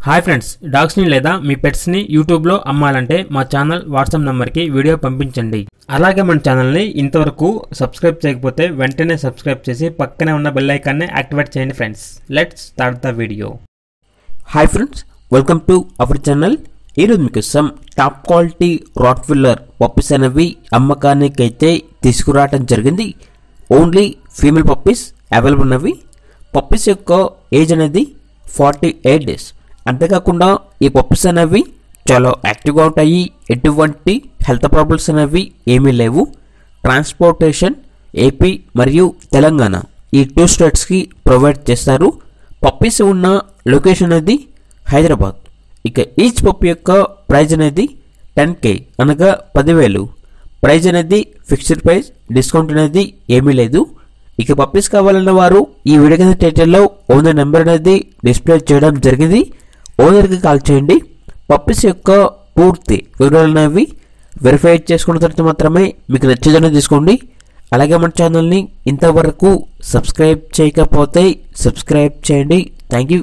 Hi friends, డాగ్స్ని లేదా మీ పెట్స్ని యూట్యూబ్లో అమ్మాలంటే మా ఛానల్ వాట్సాప్ నెంబర్కి వీడియో పంపించండి. అలాగే మన ఛానల్ని ఇంతవరకు సబ్స్క్రైబ్ చేయకపోతే వెంటనే సబ్స్క్రైబ్ చేసి పక్కనే ఉన్న బెల్ ఐకాన్ని యాక్టివేట్ చేయండి friends. Let's start the video. Hi friends, welcome to our channel. ఈరోజు మీకోసం టాప్ క్వాలిటీ రాట్విల్లర్ పప్పీస్ అనేవి అమ్మకానికి అయితే తీసుకురావడం జరిగింది. ఓన్లీ ఫీమేల్ పప్పీస్ అవైలబుల్ ఉన్నవి. పప్పీస్ యొక్క ఏజ్ అనేది 48 days. అంతేకాకుండా ఈ పప్పీస్ అనేవి చాలా యాక్టివ్గా ఉంటాయి. ఎటువంటి హెల్త్ ప్రాబ్లమ్స్ అనేవి ఏమీ లేవు. ట్రాన్స్పోర్టేషన్ ఏపీ మరియు తెలంగాణ ఈ 2 స్టేట్స్కి ప్రొవైడ్ చేస్తారు. పప్పీస్ ఉన్న లొకేషన్ అనేది హైదరాబాద్. ఇక ఈచ్ పప్పీ యొక్క ప్రైజ్ అనేది 10K అనగా 10,000. ప్రైజ్ అనేది ఫిక్స్డ్ ప్రైస్, డిస్కౌంట్ అనేది ఏమీ లేదు. ఇక పప్పీస్ కావాలన్న వారు ఈ వీడియో కింద టైటిల్లో ఓనర్ నెంబర్ అనేది డిస్ప్లే చేయడం జరిగింది. ఓనర్కి కాల్ చేయండి. పప్పీస్ యొక్క పూర్తి వివరాలు అనేవి వెరిఫై చేసుకున్న తర్వాత మాత్రమే మీకు నచ్చేదని తీసుకోండి. అలాగే మన ఛానల్ని ఇంతవరకు సబ్స్క్రైబ్ చేయకపోతే సబ్స్క్రైబ్ చేయండి. Thank you.